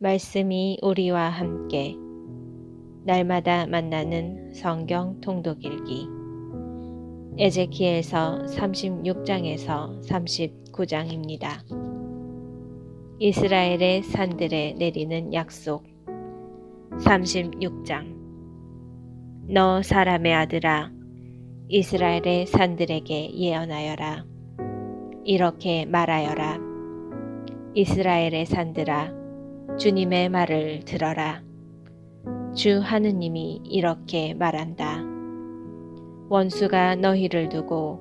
말씀이 우리와 함께 날마다 만나는 성경 통독 읽기 에제키엘서 36장에서 39장입니다. 이스라엘의 산들에 내리는 약속 36장 너 사람의 아들아 이스라엘의 산들에게 예언하여라. 이렇게 말하여라. 이스라엘의 산들아 주님의 말을 들어라. 주 하느님이 이렇게 말한다. 원수가 너희를 두고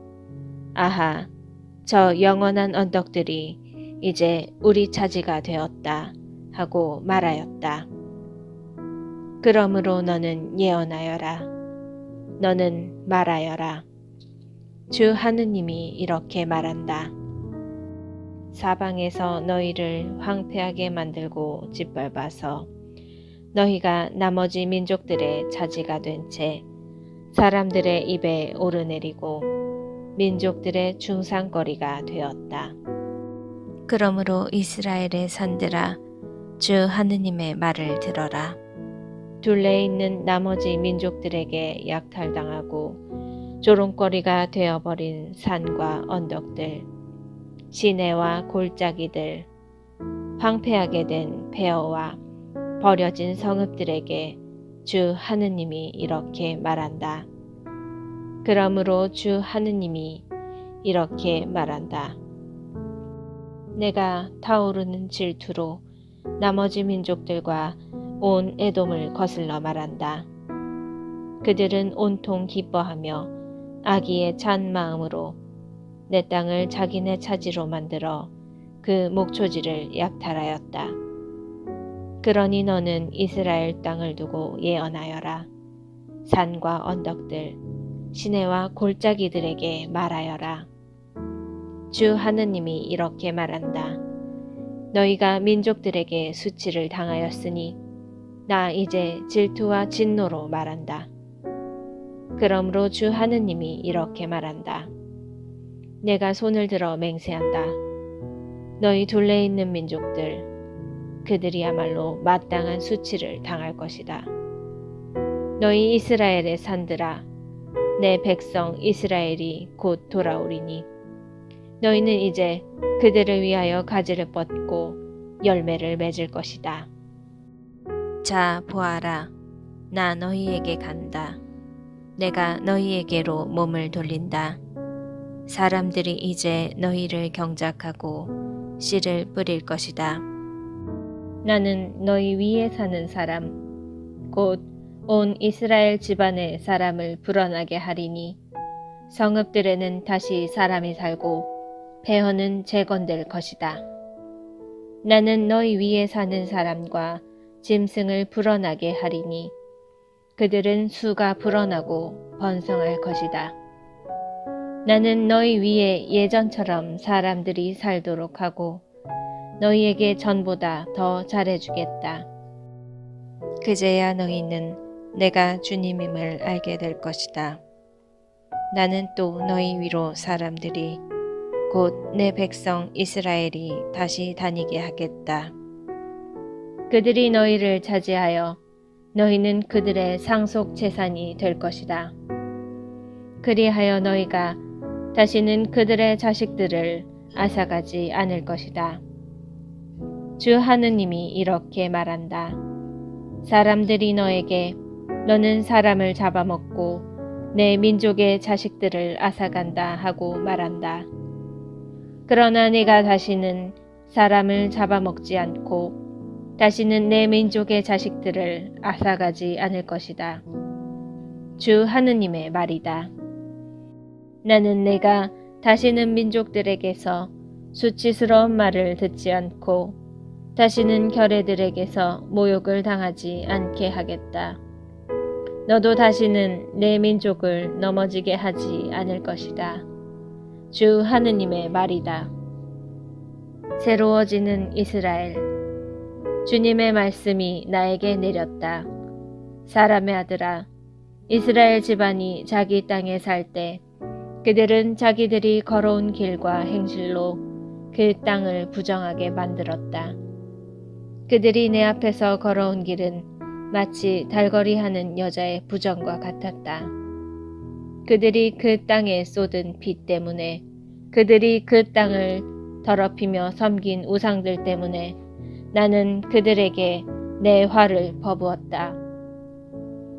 아하 저 영원한 언덕들이 이제 우리 차지가 되었다 하고 말하였다. 그러므로 너는 예언하여라. 너는 말하여라. 주 하느님이 이렇게 말한다. 사방에서 너희를 황폐하게 만들고 짓밟아서 너희가 나머지 민족들의 차지가 된 채 사람들의 입에 오르내리고 민족들의 중상거리가 되었다. 그러므로 이스라엘의 산들아 주 하느님의 말을 들어라. 둘레에 있는 나머지 민족들에게 약탈당하고 조롱거리가 되어버린 산과 언덕들, 시내와 골짜기들, 황폐하게 된 폐허와 버려진 성읍들에게 주 하느님이 이렇게 말한다. 그러므로 주 하느님이 이렇게 말한다. 내가 타오르는 질투로 나머지 민족들과 온 에돔을 거슬러 말한다. 그들은 온통 기뻐하며 악의에 찬 마음으로 내 땅을 자기네 차지로 만들어 그 목초지를 약탈하였다. 그러니 너는 이스라엘 땅을 두고 예언하여라. 산과 언덕들, 시내와 골짜기들에게 말하여라. 주 하느님이 이렇게 말한다. 너희가 민족들에게 수치를 당하였으니 나 이제 질투와 진노로 말한다. 그러므로 주 하느님이 이렇게 말한다. 내가 손을 들어 맹세한다. 너희 둘레에 있는 민족들, 그들이야말로 마땅한 수치를 당할 것이다. 너희 이스라엘의 산들아, 내 백성 이스라엘이 곧 돌아오리니 너희는 이제 그들을 위하여 가지를 뻗고 열매를 맺을 것이다. 자, 보아라. 나 너희에게 간다. 내가 너희에게로 몸을 돌린다. 사람들이 이제 너희를 경작하고 씨를 뿌릴 것이다. 나는 너희 위에 사는 사람, 곧 온 이스라엘 집안의 사람을 불어나게 하리니 성읍들에는 다시 사람이 살고 폐허는 재건될 것이다. 나는 너희 위에 사는 사람과 짐승을 불어나게 하리니 그들은 수가 불어나고 번성할 것이다. 나는 너희 위에 예전처럼 사람들이 살도록 하고 너희에게 전보다 더 잘해주겠다. 그제야 너희는 내가 주님임을 알게 될 것이다. 나는 또 너희 위로 사람들이 곧 내 백성 이스라엘이 다시 다니게 하겠다. 그들이 너희를 차지하여 너희는 그들의 상속 재산이 될 것이다. 그리하여 너희가 다시는 그들의 자식들을 앗아가지 않을 것이다. 주 하느님이 이렇게 말한다. 사람들이 너에게 너는 사람을 잡아먹고 내 민족의 자식들을 앗아간다 하고 말한다. 그러나 내가 다시는 사람을 잡아먹지 않고 다시는 내 민족의 자식들을 앗아가지 않을 것이다. 주 하느님의 말이다. 나는 내가 다시는 민족들에게서 수치스러운 말을 듣지 않고 다시는 결애들에게서 모욕을 당하지 않게 하겠다. 너도 다시는 내 민족을 넘어지게 하지 않을 것이다. 주 하느님의 말이다. 새로워지는 이스라엘, 주님의 말씀이 나에게 내렸다. 사람의 아들아, 이스라엘 집안이 자기 땅에 살 때 그들은 자기들이 걸어온 길과 행실로 그 땅을 부정하게 만들었다. 그들이 내 앞에서 걸어온 길은 마치 달거리하는 여자의 부정과 같았다. 그들이 그 땅에 쏟은 비 때문에, 그들이 그 땅을 더럽히며 섬긴 우상들 때문에 나는 그들에게 내 화를 퍼부었다.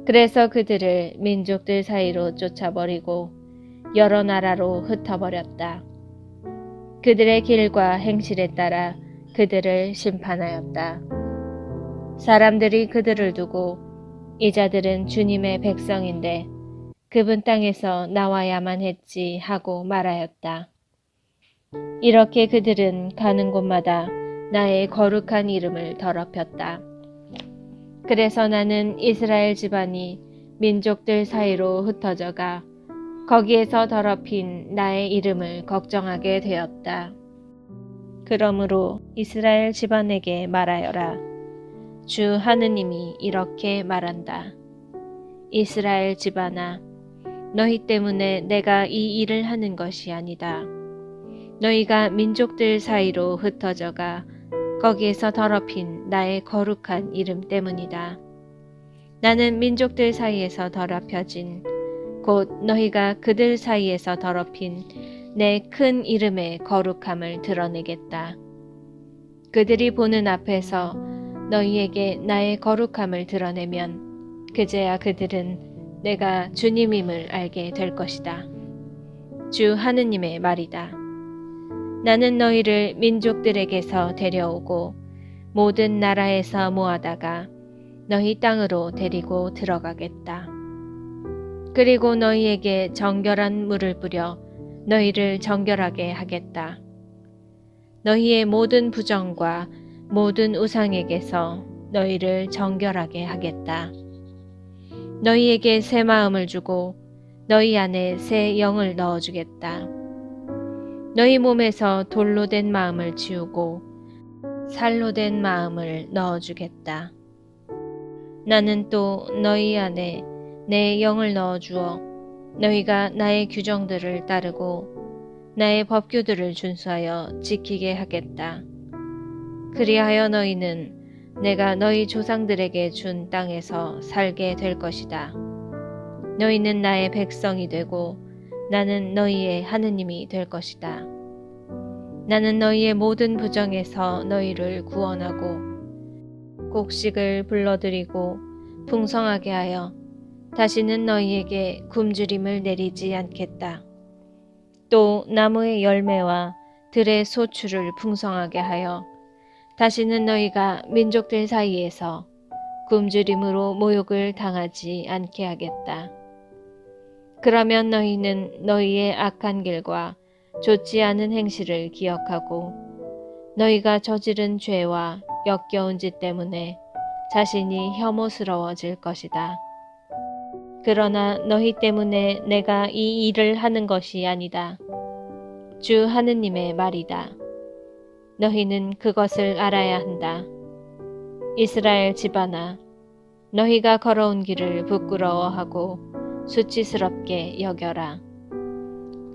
그래서 그들을 민족들 사이로 쫓아버리고 여러 나라로 흩어버렸다. 그들의 길과 행실에 따라 그들을 심판하였다. 사람들이 그들을 두고 이 자들은 주님의 백성인데 그분 땅에서 나와야만 했지 하고 말하였다. 이렇게 그들은 가는 곳마다 나의 거룩한 이름을 더럽혔다. 그래서 나는 이스라엘 집안이 민족들 사이로 흩어져가 거기에서 더럽힌 나의 이름을 걱정하게 되었다. 그러므로 이스라엘 집안에게 말하여라. 주 하느님이 이렇게 말한다. 이스라엘 집안아, 너희 때문에 내가 이 일을 하는 것이 아니다. 너희가 민족들 사이로 흩어져가 거기에서 더럽힌 나의 거룩한 이름 때문이다. 나는 민족들 사이에서 더럽혀진 곧 너희가 그들 사이에서 더럽힌 내 큰 이름의 거룩함을 드러내겠다. 그들이 보는 앞에서 너희에게 나의 거룩함을 드러내면 그제야 그들은 내가 주님임을 알게 될 것이다. 주 하느님의 말이다. 나는 너희를 민족들에게서 데려오고 모든 나라에서 모아다가 너희 땅으로 데리고 들어가겠다. 그리고 너희에게 정결한 물을 뿌려 너희를 정결하게 하겠다. 너희의 모든 부정과 모든 우상에게서 너희를 정결하게 하겠다. 너희에게 새 마음을 주고 너희 안에 새 영을 넣어주겠다. 너희 몸에서 돌로 된 마음을 지우고 살로 된 마음을 넣어주겠다. 나는 또 너희 안에 내 영을 넣어주어 너희가 나의 규정들을 따르고 나의 법규들을 준수하여 지키게 하겠다. 그리하여 너희는 내가 너희 조상들에게 준 땅에서 살게 될 것이다. 너희는 나의 백성이 되고 나는 너희의 하느님이 될 것이다. 나는 너희의 모든 부정에서 너희를 구원하고 곡식을 불러들이고 풍성하게 하여 다시는 너희에게 굶주림을 내리지 않겠다. 또 나무의 열매와 들의 소출을 풍성하게 하여 다시는 너희가 민족들 사이에서 굶주림으로 모욕을 당하지 않게 하겠다. 그러면 너희는 너희의 악한 길과 좋지 않은 행실을 기억하고 너희가 저지른 죄와 역겨운 짓 때문에 자신이 혐오스러워질 것이다. 그러나 너희 때문에 내가 이 일을 하는 것이 아니다. 주 하느님의 말이다. 너희는 그것을 알아야 한다. 이스라엘 집안아, 너희가 걸어온 길을 부끄러워하고 수치스럽게 여겨라.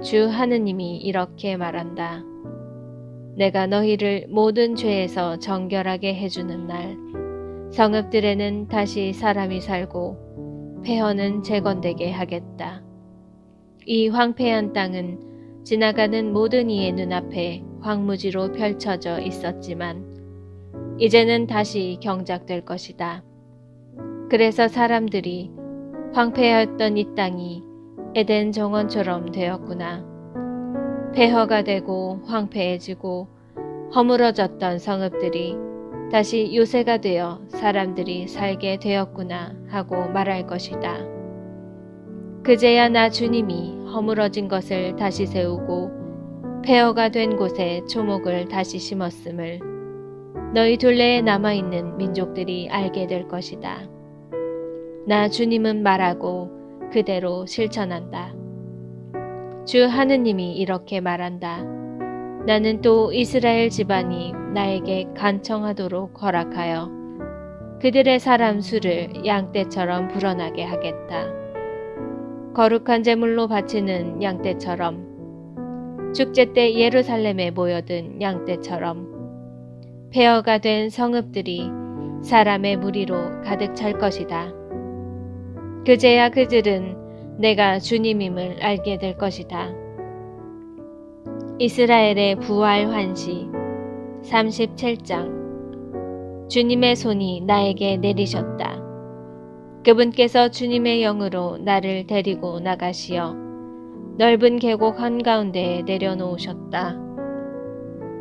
주 하느님이 이렇게 말한다. 내가 너희를 모든 죄에서 정결하게 해주는 날, 성읍들에는 다시 사람이 살고 폐허는 재건되게 하겠다. 이 황폐한 땅은 지나가는 모든 이의 눈앞에 황무지로 펼쳐져 있었지만 이제는 다시 경작될 것이다. 그래서 사람들이 황폐하였던 이 땅이 에덴 정원처럼 되었구나. 폐허가 되고 황폐해지고 허물어졌던 성읍들이 다시 요새가 되어 사람들이 살게 되었구나 하고 말할 것이다. 그제야 나 주님이 허물어진 것을 다시 세우고 폐허가 된 곳에 초목을 다시 심었음을 너희 둘레에 남아있는 민족들이 알게 될 것이다. 나 주님은 말하고 그대로 실천한다. 주 하느님이 이렇게 말한다. 나는 또 이스라엘 집안이 나에게 간청하도록 허락하여 그들의 사람 수를 양떼처럼 불어나게 하겠다. 거룩한 제물로 바치는 양떼처럼 축제 때 예루살렘에 모여든 양떼처럼 폐허가 된 성읍들이 사람의 무리로 가득 찰 것이다. 그제야 그들은 내가 주님임을 알게 될 것이다. 이스라엘의 부활 환시 37장. 주님의 손이 나에게 내리셨다. 그분께서 주님의 영으로 나를 데리고 나가시어 넓은 계곡 한가운데에 내려놓으셨다.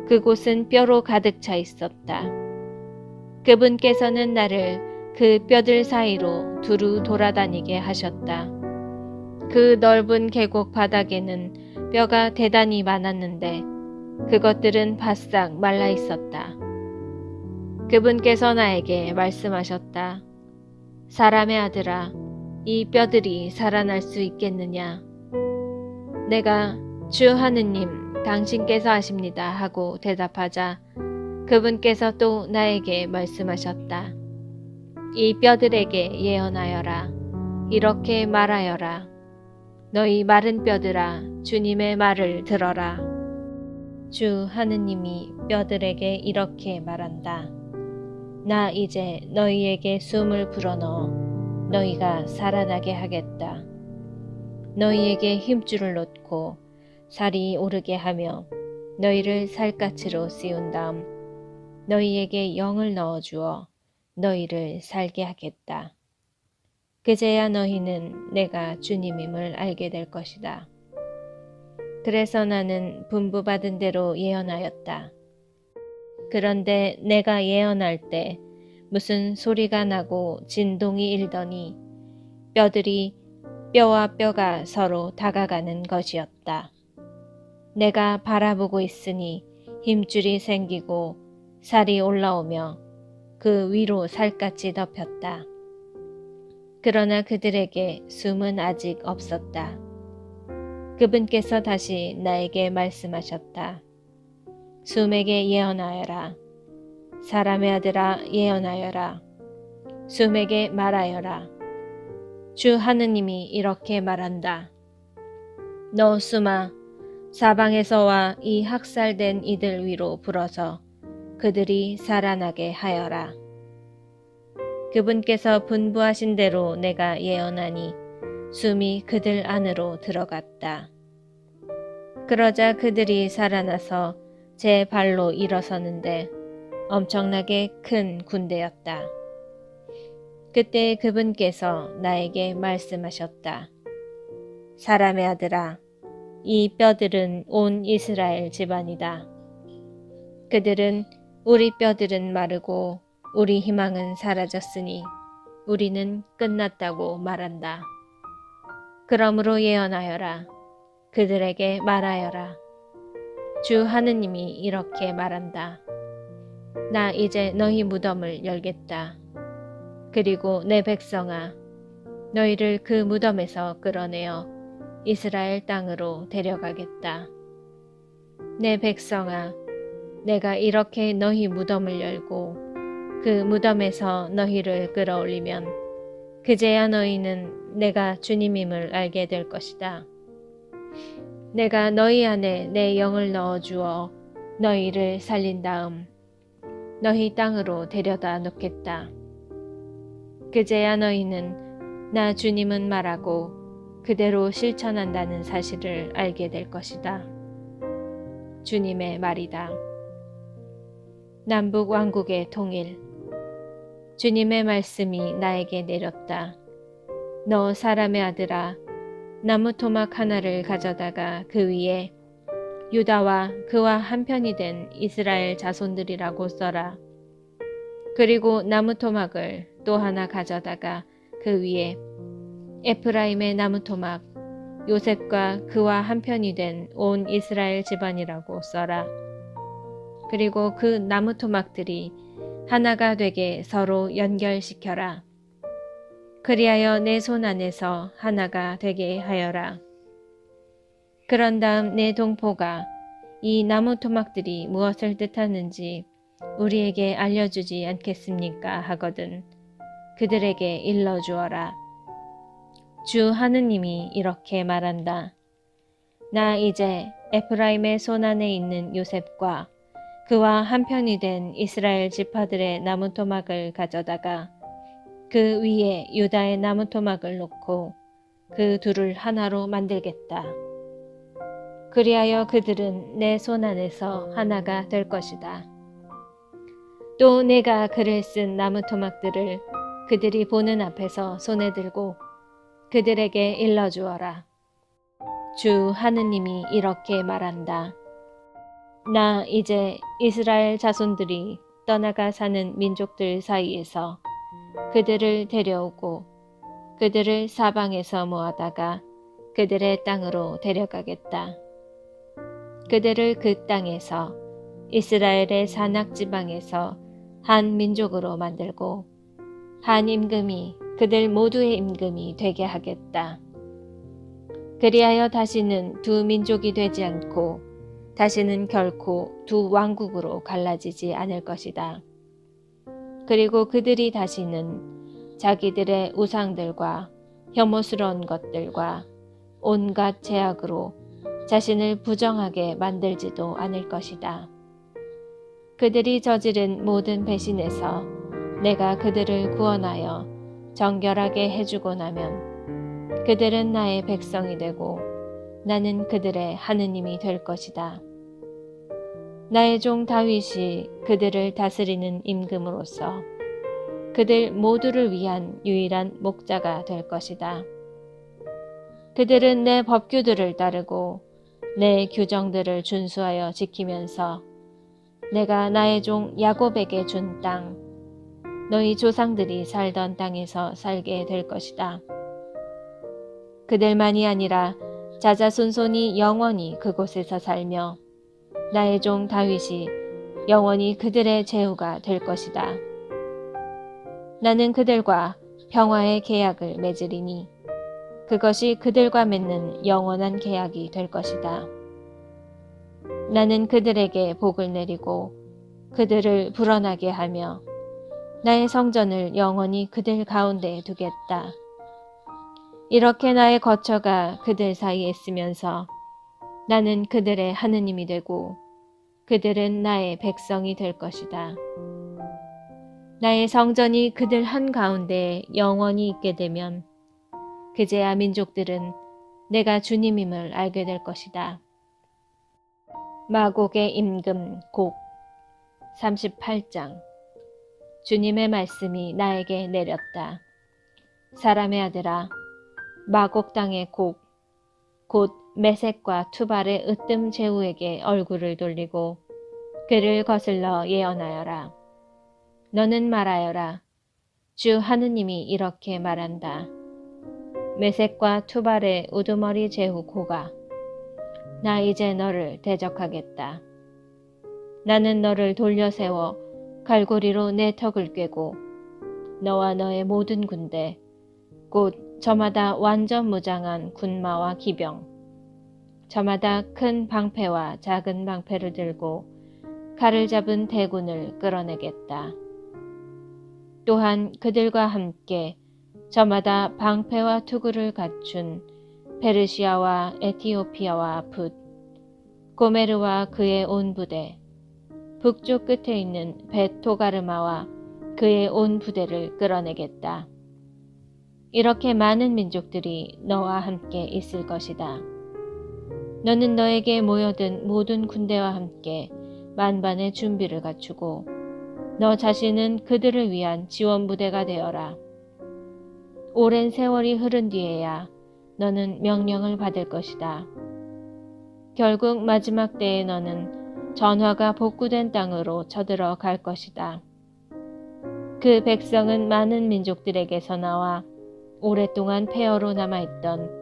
그곳은 뼈로 가득 차 있었다. 그분께서는 나를 그 뼈들 사이로 두루 돌아다니게 하셨다. 그 넓은 계곡 바닥에는 뼈가 대단히 많았는데 그것들은 바싹 말라 있었다. 그분께서 나에게 말씀하셨다. 사람의 아들아, 이 뼈들이 살아날 수 있겠느냐? 내가 주 하느님 당신께서 하십니다 하고 대답하자 그분께서 또 나에게 말씀하셨다. 이 뼈들에게 예언하여라. 이렇게 말하여라. 너희 마른 뼈들아, 주님의 말을 들어라. 주 하느님이 뼈들에게 이렇게 말한다. 나 이제 너희에게 숨을 불어넣어 너희가 살아나게 하겠다. 너희에게 힘줄을 놓고 살이 오르게 하며 너희를 살갗으로 씌운 다음 너희에게 영을 넣어주어 너희를 살게 하겠다. 그제야 너희는 내가 주님임을 알게 될 것이다. 그래서 나는 분부받은 대로 예언하였다. 그런데 내가 예언할 때 무슨 소리가 나고 진동이 일더니 뼈들이 뼈와 뼈가 서로 다가가는 것이었다. 내가 바라보고 있으니 힘줄이 생기고 살이 올라오며 그 위로 살갗이 덮였다. 그러나 그들에게 숨은 아직 없었다. 그분께서 다시 나에게 말씀하셨다. 숨에게 예언하여라. 사람의 아들아 예언하여라. 숨에게 말하여라. 주 하느님이 이렇게 말한다. 너 숨아 사방에서 와 이 학살된 이들 위로 불어서 그들이 살아나게 하여라. 그분께서 분부하신 대로 내가 예언하니 숨이 그들 안으로 들어갔다. 그러자 그들이 살아나서 제 발로 일어서는데 엄청나게 큰 군대였다. 그때 그분께서 나에게 말씀하셨다. 사람의 아들아, 이 뼈들은 온 이스라엘 집안이다. 그들은 우리 뼈들은 마르고 우리 희망은 사라졌으니 우리는 끝났다고 말한다. 그러므로 예언하여라. 그들에게 말하여라. 주 하느님이 이렇게 말한다. 나 이제 너희 무덤을 열겠다. 그리고 내 백성아, 너희를 그 무덤에서 끌어내어 이스라엘 땅으로 데려가겠다. 내 백성아, 내가 이렇게 너희 무덤을 열고 그 무덤에서 너희를 끌어올리면 그제야 너희는 내가 주님임을 알게 될 것이다. 내가 너희 안에 내 영을 넣어주어 너희를 살린 다음 너희 땅으로 데려다 놓겠다. 그제야 너희는 나 주님은 말하고 그대로 실천한다는 사실을 알게 될 것이다. 주님의 말이다. 남북 왕국의 통일. 주님의 말씀이 나에게 내렸다. 너 사람의 아들아, 나무 토막 하나를 가져다가 그 위에 유다와 그와 한편이 된 이스라엘 자손들이라고 써라. 그리고 나무 토막을 또 하나 가져다가 그 위에 에프라임의 나무 토막, 요셉과 그와 한편이 된 온 이스라엘 집안이라고 써라. 그리고 그 나무 토막들이 하나가 되게 서로 연결시켜라. 그리하여 내 손 안에서 하나가 되게 하여라. 그런 다음 내 동포가 이 나무 토막들이 무엇을 뜻하는지 우리에게 알려주지 않겠습니까? 하거든 그들에게 일러주어라. 주 하느님이 이렇게 말한다. 나 이제 에프라임의 손 안에 있는 요셉과 그와 한편이 된 이스라엘 지파들의 나무 토막을 가져다가 그 위에 유다의 나무 토막을 놓고 그 둘을 하나로 만들겠다. 그리하여 그들은 내 손 안에서 하나가 될 것이다. 또 내가 글을 쓴 나무 토막들을 그들이 보는 앞에서 손에 들고 그들에게 일러주어라. 주 하느님이 이렇게 말한다. 나 이제 이스라엘 자손들이 떠나가 사는 민족들 사이에서 그들을 데려오고 그들을 사방에서 모아다가 그들의 땅으로 데려가겠다. 그들을 그 땅에서 이스라엘의 산악지방에서 한 민족으로 만들고 한 임금이 그들 모두의 임금이 되게 하겠다. 그리하여 다시는 두 민족이 되지 않고 다시는 결코 두 왕국으로 갈라지지 않을 것이다. 그리고 그들이 다시는 자기들의 우상들과 혐오스러운 것들과 온갖 죄악으로 자신을 부정하게 만들지도 않을 것이다. 그들이 저지른 모든 배신에서 내가 그들을 구원하여 정결하게 해주고 나면 그들은 나의 백성이 되고 나는 그들의 하느님이 될 것이다. 나의 종 다윗이 그들을 다스리는 임금으로서 그들 모두를 위한 유일한 목자가 될 것이다. 그들은 내 법규들을 따르고 내 규정들을 준수하여 지키면서 내가 나의 종 야곱에게 준 땅, 너희 조상들이 살던 땅에서 살게 될 것이다. 그들만이 아니라 자자손손이 영원히 그곳에서 살며 나의 종 다윗이 영원히 그들의 제후가 될 것이다. 나는 그들과 평화의 계약을 맺으리니 그것이 그들과 맺는 영원한 계약이 될 것이다. 나는 그들에게 복을 내리고 그들을 불어나게 하며 나의 성전을 영원히 그들 가운데에 두겠다. 이렇게 나의 거처가 그들 사이에 있으면서 나는 그들의 하느님이 되고 그들은 나의 백성이 될 것이다. 나의 성전이 그들 한가운데에 영원히 있게 되면 그제야 민족들은 내가 주님임을 알게 될 것이다. 마곡의 임금 곡 38장. 주님의 말씀이 나에게 내렸다. 사람의 아들아, 마곡 땅의 곡, 곧 메색과 투발의 으뜸 제후에게 얼굴을 돌리고 그를 거슬러 예언하여라. 너는 말하여라. 주 하느님이 이렇게 말한다. 메색과 투발의 우두머리 제후 고가, 나 이제 너를 대적하겠다. 나는 너를 돌려세워 갈고리로 내 턱을 꿰고 너와 너의 모든 군대, 곧 저마다 완전 무장한 군마와 기병, 저마다 큰 방패와 작은 방패를 들고 칼을 잡은 대군을 끌어내겠다. 또한 그들과 함께 저마다 방패와 투구를 갖춘 페르시아와 에티오피아와 붓, 고메르와 그의 온 부대, 북쪽 끝에 있는 벳토가르마와 그의 온 부대를 끌어내겠다. 이렇게 많은 민족들이 너와 함께 있을 것이다. 너는 너에게 모여든 모든 군대와 함께 만반의 준비를 갖추고 너 자신은 그들을 위한 지원부대가 되어라. 오랜 세월이 흐른 뒤에야 너는 명령을 받을 것이다. 결국 마지막 때에 너는 전화가 복구된 땅으로 쳐들어 갈 것이다. 그 백성은 많은 민족들에게서 나와 오랫동안 폐허로 남아있던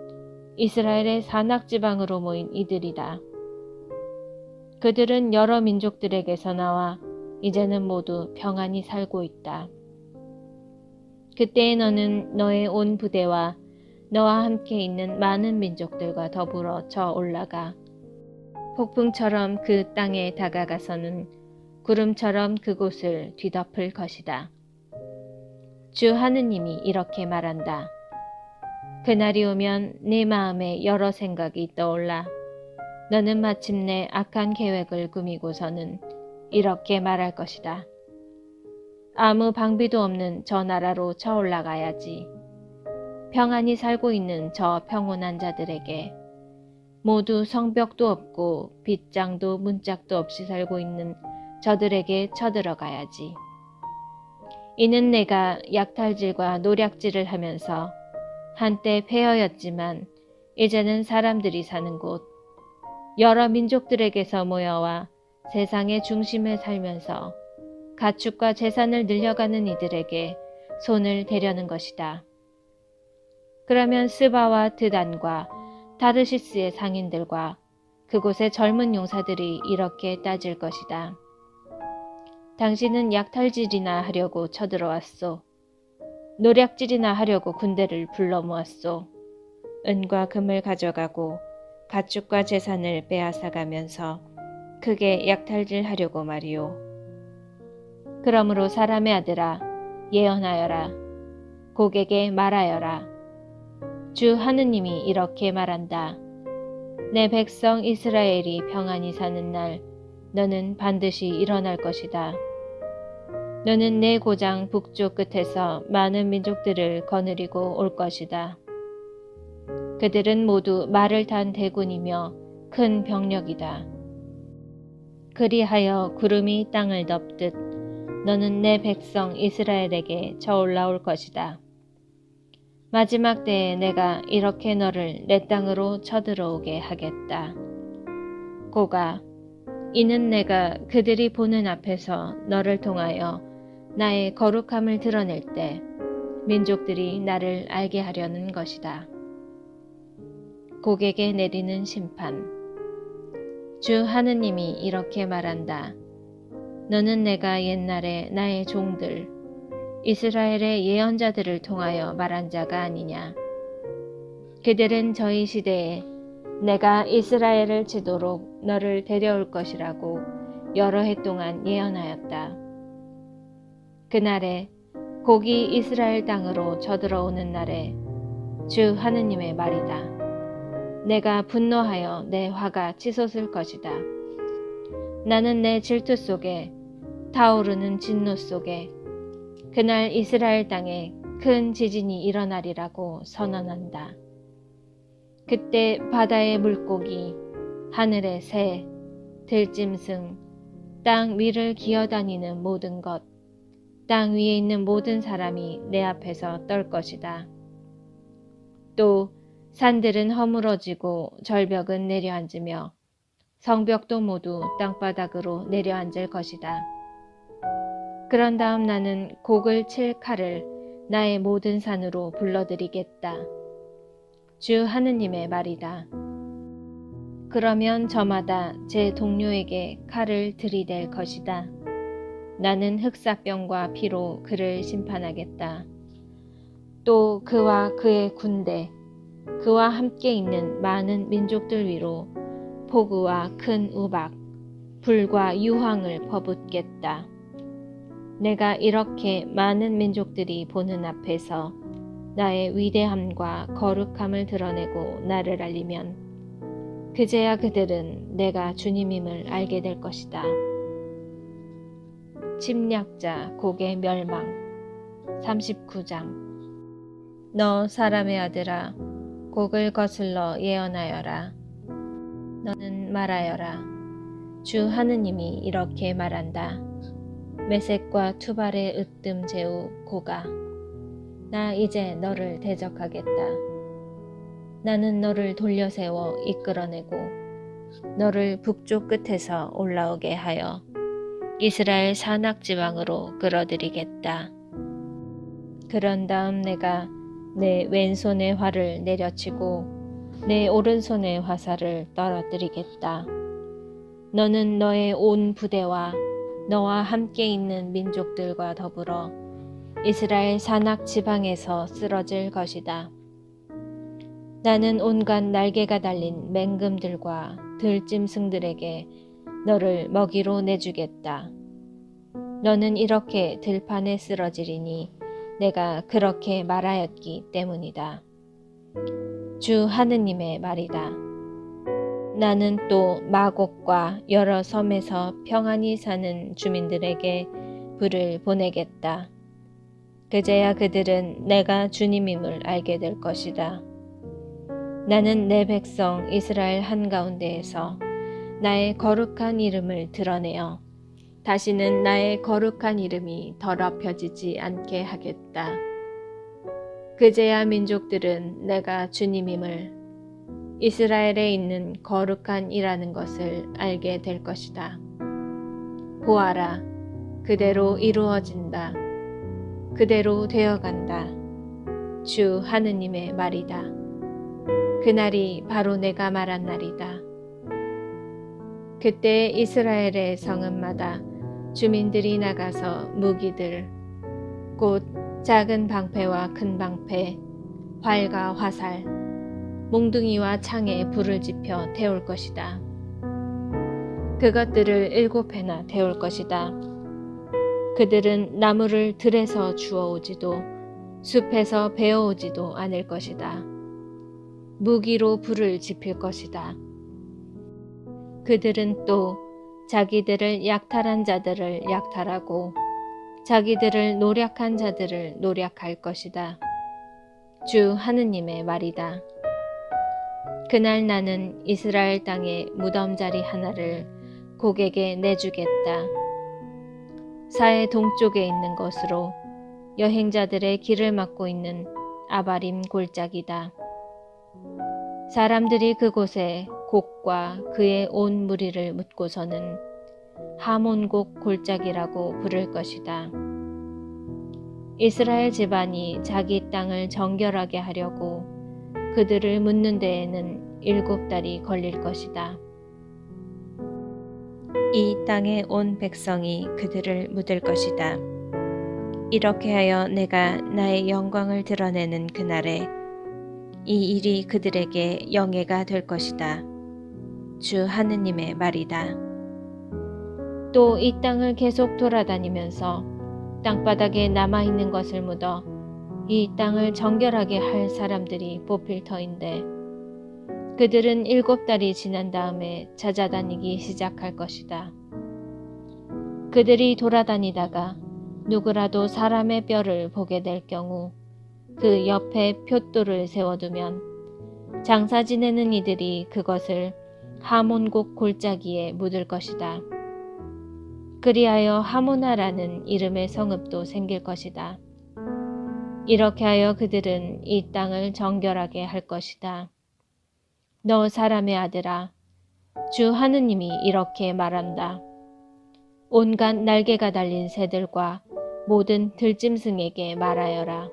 이스라엘의 산악지방으로 모인 이들이다. 그들은 여러 민족들에게서 나와 이제는 모두 평안히 살고 있다. 그때에 너는 너의 온 부대와 너와 함께 있는 많은 민족들과 더불어 저 올라가 폭풍처럼 그 땅에 다가가서는 구름처럼 그곳을 뒤덮을 것이다. 주 하느님이 이렇게 말한다. 그날이 오면 네 마음에 여러 생각이 떠올라 너는 마침내 악한 계획을 꾸미고서는 이렇게 말할 것이다. 아무 방비도 없는 저 나라로 쳐 올라가야지. 평안히 살고 있는 저 평온한 자들에게, 모두 성벽도 없고 빗장도 문짝도 없이 살고 있는 저들에게 쳐들어가야지. 이는 내가 약탈질과 노략질을 하면서 한때 폐허였지만 이제는 사람들이 사는 곳, 여러 민족들에게서 모여와 세상의 중심에 살면서 가축과 재산을 늘려가는 이들에게 손을 대려는 것이다. 그러면 스바와 드단과 다르시스의 상인들과 그곳의 젊은 용사들이 이렇게 따질 것이다. 당신은 약탈질이나 하려고 쳐들어왔소. 노략질이나 하려고 군대를 불러 모았소. 은과 금을 가져가고 가축과 재산을 빼앗아가면서 크게 약탈질 하려고 말이오. 그러므로 사람의 아들아, 예언하여라. 고객에 말하여라. 주 하느님이 이렇게 말한다. 내 백성 이스라엘이 평안히 사는 날 너는 반드시 일어날 것이다. 너는 내 고장 북쪽 끝에서 많은 민족들을 거느리고 올 것이다. 그들은 모두 말을 탄 대군이며 큰 병력이다. 그리하여 구름이 땅을 덮듯 너는 내 백성 이스라엘에게 저올라올 것이다. 마지막 때에 내가 이렇게 너를 내 땅으로 쳐들어오게 하겠다. 고가, 이는 내가 그들이 보는 앞에서 너를 통하여 나의 거룩함을 드러낼 때 민족들이 나를 알게 하려는 것이다. 고객에 내리는 심판. 주 하느님이 이렇게 말한다. 너는 내가 옛날에 나의 종들 이스라엘의 예언자들을 통하여 말한 자가 아니냐. 그들은 저희 시대에 내가 이스라엘을 치도록 너를 데려올 것이라고 여러 해 동안 예언하였다. 그날에 곡이 이스라엘 땅으로 쳐들어오는 날에 주 하느님의 말이다. 내가 분노하여 내 화가 치솟을 것이다. 나는 내 질투 속에 타오르는 진노 속에 그날 이스라엘 땅에 큰 지진이 일어나리라고 선언한다. 그때 바다의 물고기, 하늘의 새, 들짐승, 땅 위를 기어다니는 모든 것, 땅 위에 있는 모든 사람이 내 앞에서 떨 것이다. 또 산들은 허물어지고 절벽은 내려앉으며 성벽도 모두 땅바닥으로 내려앉을 것이다. 그런 다음 나는 곡을 칠 칼을 나의 모든 산으로 불러들이겠다. 주 하느님의 말이다. 그러면 저마다 제 동료에게 칼을 들이댈 것이다. 나는 흑사병과 피로 그를 심판하겠다. 또 그와 그의 군대, 그와 함께 있는 많은 민족들 위로 폭우와 큰 우박, 불과 유황을 퍼붓겠다. 내가 이렇게 많은 민족들이 보는 앞에서 나의 위대함과 거룩함을 드러내고 나를 알리면 그제야 그들은 내가 주님임을 알게 될 것이다. 침략자 곡의 멸망 39장. 너 사람의 아들아, 곡을 거슬러 예언하여라. 너는 말하여라. 주 하느님이 이렇게 말한다. 메섹과 투발의 으뜸 제후 고가, 나 이제 너를 대적하겠다. 나는 너를 돌려세워 이끌어내고 너를 북쪽 끝에서 올라오게 하여 이스라엘 산악지방으로 끌어들이겠다. 그런 다음 내가 내 왼손의 활을 내려치고 내 오른손의 화살을 떨어뜨리겠다. 너는 너의 온 부대와 너와 함께 있는 민족들과 더불어 이스라엘 산악 지방에서 쓰러질 것이다. 나는 온갖 날개가 달린 맹금들과 들짐승들에게 너를 먹이로 내주겠다. 너는 이렇게 들판에 쓰러지리니 내가 그렇게 말하였기 때문이다. 주 하느님의 말이다. 나는 또 마곡과 여러 섬에서 평안히 사는 주민들에게 불을 보내겠다. 그제야 그들은 내가 주님임을 알게 될 것이다. 나는 내 백성 이스라엘 한가운데에서 나의 거룩한 이름을 드러내어 다시는 나의 거룩한 이름이 더럽혀지지 않게 하겠다. 그제야 민족들은 내가 주님임을, 이스라엘에 있는 거룩한 이라는 것을 알게 될 것이다. 보아라, 그대로 이루어진다. 그대로 되어간다. 주 하느님의 말이다. 그날이 바로 내가 말한 날이다. 그때 이스라엘의 성읍마다 주민들이 나가서 무기들, 곧 작은 방패와 큰 방패, 활과 화살, 몽둥이와 창에 불을 지펴 태울 것이다. 그것들을 7회나 태울 것이다. 그들은 나무를 들에서 주워오지도 숲에서 베어오지도 않을 것이다. 무기로 불을 지필 것이다. 그들은 또 자기들을 약탈한 자들을 약탈하고 자기들을 노략한 자들을 노략할 것이다. 주 하느님의 말이다. 그날 나는 이스라엘 땅에 무덤자리 하나를 고객에 내주겠다. 사해 동쪽에 있는 것으로 여행자들의 길을 막고 있는 아바림 골짜기다. 사람들이 그곳에 곡과 그의 온 무리를 묻고서는 하몬곡 골짜기라고 부를 것이다. 이스라엘 집안이 자기 땅을 정결하게 하려고 그들을 묻는 데에는 7달이 걸릴 것이다. 이 땅에 온 백성이 그들을 묻을 것이다. 이렇게 하여 내가 나의 영광을 드러내는 그날에 이 일이 그들에게 영예가 될 것이다. 주 하느님의 말이다. 또 이 땅을 계속 돌아다니면서 땅바닥에 남아있는 것을 묻어 이 땅을 정결하게 할 사람들이 뽑힐 터인데 그들은 7달이 지난 다음에 찾아다니기 시작할 것이다. 그들이 돌아다니다가 누구라도 사람의 뼈를 보게 될 경우 그 옆에 푯돌을 세워두면 장사 지내는 이들이 그것을 하몬곡 골짜기에 묻을 것이다. 그리하여 하모나라는 이름의 성읍도 생길 것이다. 이렇게 하여 그들은 이 땅을 정결하게 할 것이다. 너 사람의 아들아, 주 하느님이 이렇게 말한다. 온갖 날개가 달린 새들과 모든 들짐승에게 말하여라.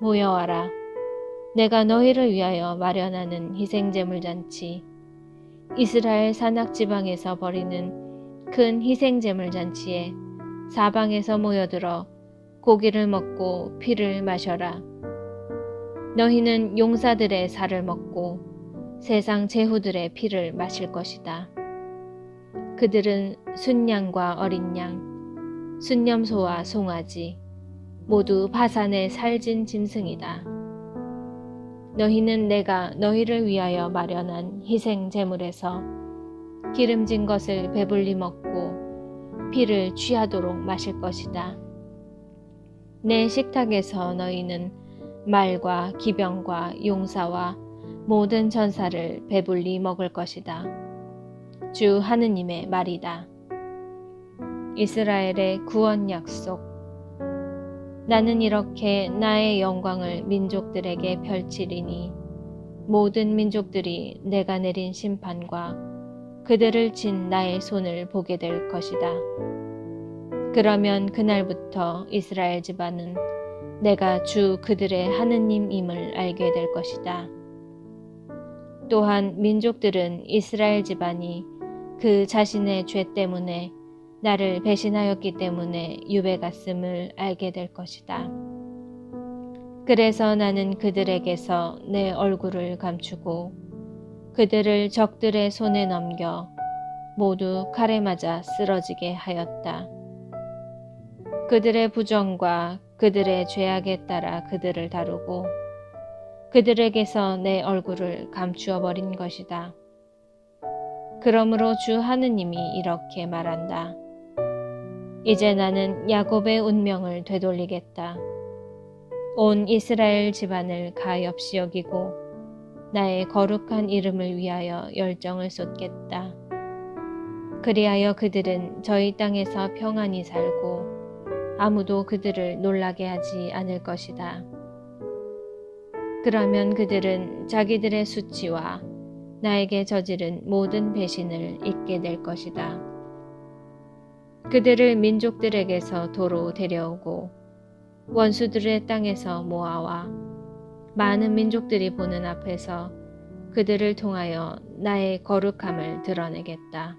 모여와라. 내가 너희를 위하여 마련하는 희생제물 잔치, 이스라엘 산악지방에서 벌이는 큰 희생제물 잔치에 사방에서 모여들어 고기를 먹고 피를 마셔라. 너희는 용사들의 살을 먹고 세상 제후들의 피를 마실 것이다. 그들은 순양과 어린 양, 순념소와 송아지, 모두 바산의 살진 짐승이다. 너희는 내가 너희를 위하여 마련한 희생 제물에서 기름진 것을 배불리 먹고 피를 취하도록 마실 것이다. 내 식탁에서 너희는 말과 기병과 용사와 모든 전사를 배불리 먹을 것이다. 주 하느님의 말이다. 이스라엘의 구원 약속. 나는 이렇게 나의 영광을 민족들에게 펼치리니 모든 민족들이 내가 내린 심판과 그들을 친 나의 손을 보게 될 것이다. 그러면 그날부터 이스라엘 집안은 내가 주 그들의 하느님임을 알게 될 것이다. 또한 민족들은 이스라엘 집안이 그 자신의 죄 때문에 나를 배신하였기 때문에 유배갔음을 알게 될 것이다. 그래서 나는 그들에게서 내 얼굴을 감추고 그들을 적들의 손에 넘겨 모두 칼에 맞아 쓰러지게 하였다. 그들의 부정과 그들의 죄악에 따라 그들을 다루고 그들에게서 내 얼굴을 감추어 버린 것이다. 그러므로 주 하느님이 이렇게 말한다. 이제 나는 야곱의 운명을 되돌리겠다. 온 이스라엘 집안을 가엾이 여기고 나의 거룩한 이름을 위하여 열정을 쏟겠다. 그리하여 그들은 저희 땅에서 평안히 살고 아무도 그들을 놀라게 하지 않을 것이다. 그러면 그들은 자기들의 수치와 나에게 저지른 모든 배신을 잊게 될 것이다. 그들을 민족들에게서 도로 데려오고 원수들의 땅에서 모아와 많은 민족들이 보는 앞에서 그들을 통하여 나의 거룩함을 드러내겠다.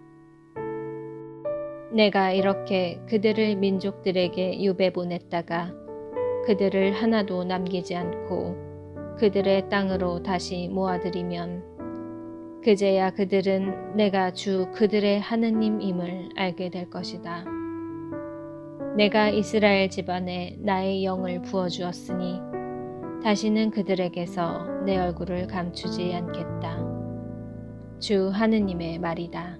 내가 이렇게 그들을 민족들에게 유배 보냈다가 그들을 하나도 남기지 않고 그들의 땅으로 다시 모아들이면 그제야 그들은 내가 주 그들의 하느님임을 알게 될 것이다. 내가 이스라엘 집안에 나의 영을 부어주었으니 다시는 그들에게서 내 얼굴을 감추지 않겠다. 주 하느님의 말이다.